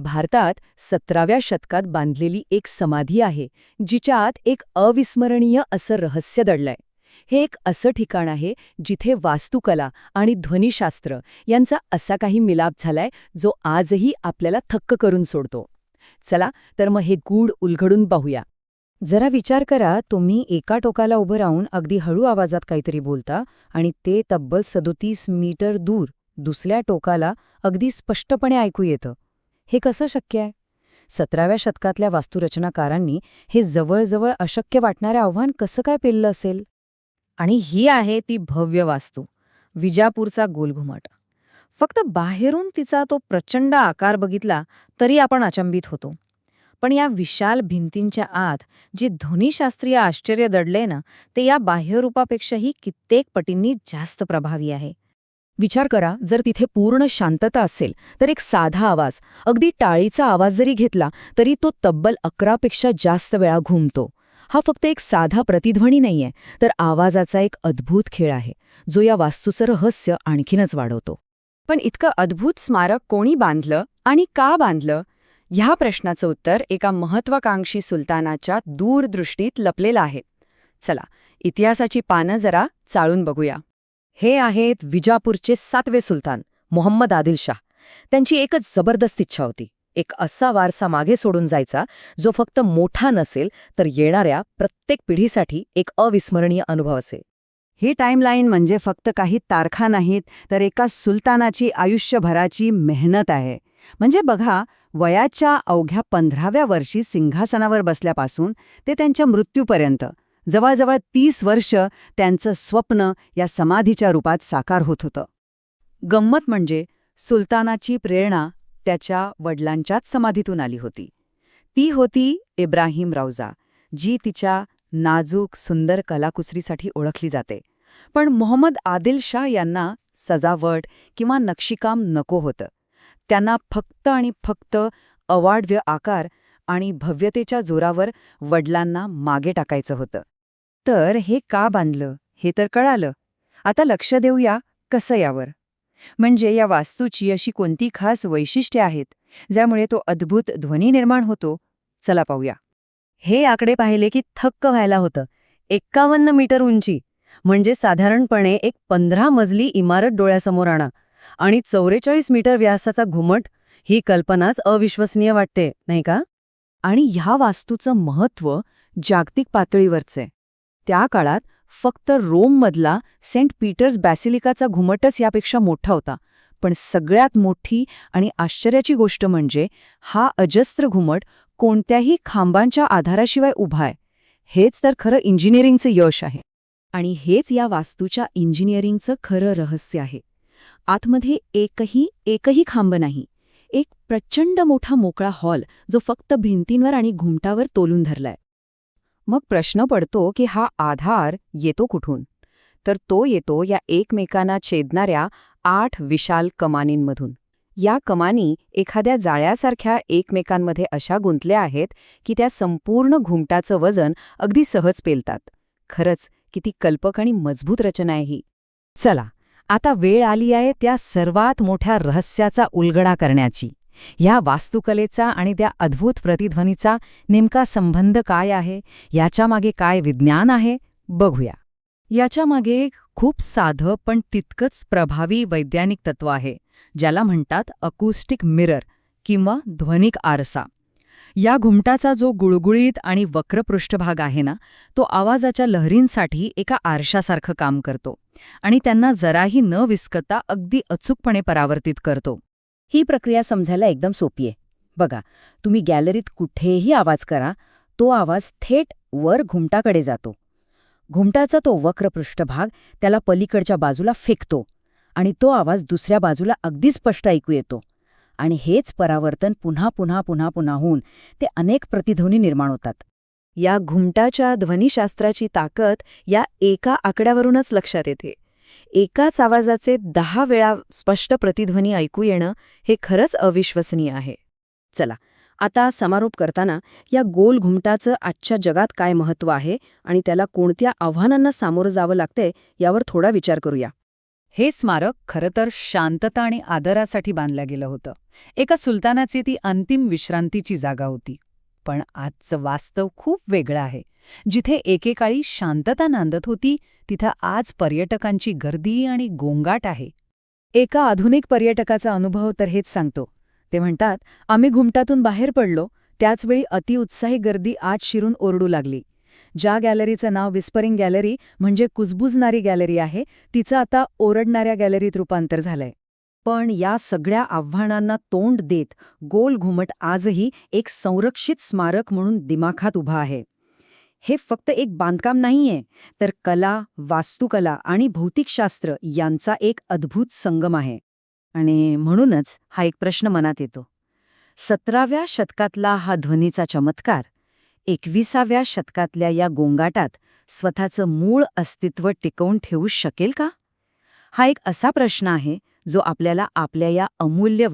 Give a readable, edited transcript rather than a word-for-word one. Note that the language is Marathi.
भारतात 17व्या शतकात बांधलेली एक समाधी आहे, जिच्या आत एक अविस्मरणीय असं रहस्य दडलंय. हे एक असं ठिकाण आहे जिथे वास्तुकला आणि ध्वनिशास्त्र यांचा असा काही मिलाप झालाय जो आजही आपल्याला थक्क करून सोडतो. चला तर मग हे गूढ उलगडून पाहूया. जरा विचार करा, तुम्ही एका टोकाला उभं राहून अगदी हळू आवाजात काहीतरी बोलता आणि ते तब्बल 37 मीटर दूर दुसऱ्या टोकाला अगदी स्पष्टपणे ऐकू येतं. हे कसं शक्य आहे? 17व्या शतकातल्या वास्तुरचनाकारांनी हे जवळजवळ अशक्य वाटणारे आव्हान कसं काय पेललं असेल? आणि ही आहे ती भव्य वास्तू, विजापूरचा गोलघुमट. फक्त बाहेरून तिचा तो प्रचंड आकार बघितला तरी आपण अचंबित होतो. पण या विशाल भिंतींच्या आत जे ध्वनिशास्त्रीय आश्चर्य दडले ना, ते या बाह्यरूपापेक्षाही कित्येक पटींनी जास्त प्रभावी आहे. विचार करा, जर तिथे पूर्ण शांतता असेल तर एक साधा आवाज, अगदी टाळीचा आवाज जरी घेतला तरी तो तब्बल 11 पेक्षा जास्त वेळा घुमतो. हा फक्त एक साधा प्रतिध्वनी नाहीये, तर आवाजाचा एक अद्भुत खेळ आहे, जो या वास्तूचं रहस्य आणखीनच वाढवतो. पण इतकं अद्भुत स्मारक कोणी बांधलं आणि का बांधलं? ह्या प्रश्नाचं उत्तर एका महत्वाकांक्षी सुलतानाच्या दूरदृष्टीत लपलेलं आहे. चला, इतिहासाची पानं जरा चाळून बघूया. हे आहेत विजापूरचे 7वे सुलतान मोहम्मद आदिलशाह. त्यांची एकच जबरदस्त इच्छा होती, एक असा वारसा मागे सोडून जायचा जो फक्त मोठा नसेल तर येणाऱ्या प्रत्येक पिढीसाठी एक अविस्मरणीय अनुभव असेल. ही टाईमलाईन म्हणजे फक्त काही तारखा नाहीत, तर एका सुलतानाची आयुष्यभराची मेहनत आहे. म्हणजे बघा, वयाच्या अवघ्या 15व्या वर्षी सिंहासनावर बसल्यापासून ते त्यांच्या मृत्यूपर्यंत जवळजवळ 30 वर्ष त्यांचं स्वप्न या समाधीच्या रूपात साकार होत होतं. गंमत म्हणजे सुलतानाची प्रेरणा त्याच्या वडिलांच्याच समाधीतून आली होती. ती होती इब्राहिम रौजा, जी तिच्या नाजूक सुंदर कलाकुसरीसाठी ओळखली जाते. पण मोहम्मद आदिलशाह यांना सजावट किंवा नक्षीकाम नको होतं. त्यांना फक्त आणि फक्त अवाढव्य आकार आणि भव्यतेच्या जोरावर वडिलांना मागे टाकायचं होतं. तर हे का बांधलं हे तर कळालं. आता लक्ष देऊया कसं यावर. म्हणजे या वास्तूची अशी कोणती खास वैशिष्ट्ये आहेत ज्यामुळे तो अद्भुत ध्वनी निर्माण होतो? चला पाहूया. हे आकडे पाहिले की थक्क व्हायला होतं. 51 मीटर उंची म्हणजे साधारणपणे एक 15 मजली इमारत डोळ्यासमोर आणा, आणि 44 मीटर व्यासाचा घुमट. ही कल्पनाच अविश्वसनीय वाटते, नाही का? आणि ह्या वास्तूचं महत्त्व जागतिक पातळीवरचे. त्या काळात फक्त रोममधला सेंट पीटर्स बॅसिलिकाचा घुमटच यापेक्षा मोठा होता. पण सगळ्यात मोठी आणि आश्चर्याची गोष्ट म्हणजे हा अजस्त्र घुमट कोणत्याही खांबांच्या आधाराशिवाय उभा आहे. हेच तर खरं इंजिनिअरिंगचं यश आहे. आणि हेच या वास्तूच्या इंजिनिअरिंगचं खरं रहस्य आहे. आतमध्ये एकही खांब नाही. एक प्रचंड मोठा मोकळा हॉल जो फक्त भिंतींवर आणि घुमटावर तोलून धरलाय. मग प्रश्न पडतो की हा आधार येतो कुठून? तर तो येतो या एकमेकांना छेदणाऱ्या 8 विशाल कमानींमधून. या कमानी एखाद्या जाळ्यासारख्या एकमेकांमध्ये अशा गुंतल्या आहेत की त्या संपूर्ण घुमटाचं वजन अगदी सहज पेलतात. खरंच किती कल्पक आणि मजबूत रचना आहे ही. चला, आता वेळ आली आहे त्या सर्वात मोठ्या रहस्याचा उलगडा करण्याची. ह्या वास्तुकलेचा आणि त्या अद्भुत प्रतिध्वनीचा नेमका संबंध काय आहे, याच्यामागे काय विज्ञान आहे, बघूया. याच्यामागे एक खूप साधं पण तितकंच प्रभावी वैज्ञानिक तत्व आहे, ज्याला म्हणतात अकूस्टिक मिरर किंवा ध्वनिक आरसा. या घुमटाचा जो गुळगुळीत आणि वक्र पृष्ठभाग आहे ना, तो आवाजाच्या लहरींसाठी एका आरशासारखं काम करतो आणि त्यांना जराही न विस्कता अगदी अचूकपणे परावर्तित करतो. ही प्रक्रिया समजायला एकदम सोपी आहे. बघा, तुम्ही गॅलरीत कुठेही आवाज करा, तो आवाज थेट वर घुमटाकडे जातो. घुमटाचा तो वक्र पृष्ठभाग त्याला पलीकडच्या बाजूला फेकतो आणि तो आवाज दुसऱ्या बाजूला अगदी स्पष्ट ऐकू येतो. आणि हेच परावर्तन पुन्हा पुन्हा पुन्हा पुन्हा होऊन ते अनेक प्रतिध्वनी निर्माण होतात. या घुमटाच्या ध्वनिशास्त्राची ताकद या एका आकड्यावरूनच लक्षात येते. एकाच आवाजाचे 10 वेळा स्पष्ट प्रतिध्वनी ऐकू येणं हे खरंच अविश्वसनीय आहे. चला, आता समारोप करताना या गोल घुमटाचं आजच्या जगात काय महत्त्व आहे आणि त्याला कोणत्या आव्हानांना सामोरं जावं लागतंय यावर थोडा विचार करूया. हे स्मारक खरं तर शांतता आणि आदरासाठी बांधलं गेलं होतं. एका सुलतानाची ती अंतिम विश्रांतीची जागा होती. पण आजचं वास्तव खूप वेगळं आहे. जिथे एकेकाळी शांतता नांदत होती, तिथं आज पर्यटकांची गर्दी आणि गोंगाट आहे. एका आधुनिक पर्यटकाचा अनुभव तर हेच सांगतो. ते म्हणतात, आम्ही घुमटातून बाहेर पडलो, त्याचवेळी अतिउत्साही गर्दी आत शिरून ओरडू लागली. ज्या गॅलरीचं नाव विस्परिंग गॅलरी म्हणजे कुजबुजणारी गॅलरी आहे, तिचं आता ओरडणाऱ्या गॅलरीत रूपांतर झालंय. पण या सगळ्या आव्हानांना तोंड देत गोल घुमट आजही एक संरक्षित स्मारक म्हणून दिमाखात उभा आहे. हे फक्त एक बांधकाम नाहीये, तर कला, वास्तुकला आणि भौतिकशास्त्र यांचा एक अद्भुत संगम आहे. आणि म्हणूनच हा एक प्रश्न मनात येतो. 17व्या शतकातला हा ध्वनीचा चमत्कार 21व्या शतकातल्या या गोंगाटात स्वतःचं मूळ अस्तित्व टिकवून ठेवू शकेल का? हा एक असा प्रश्न आहे जो आपल्याला आपल्या या अमूल्य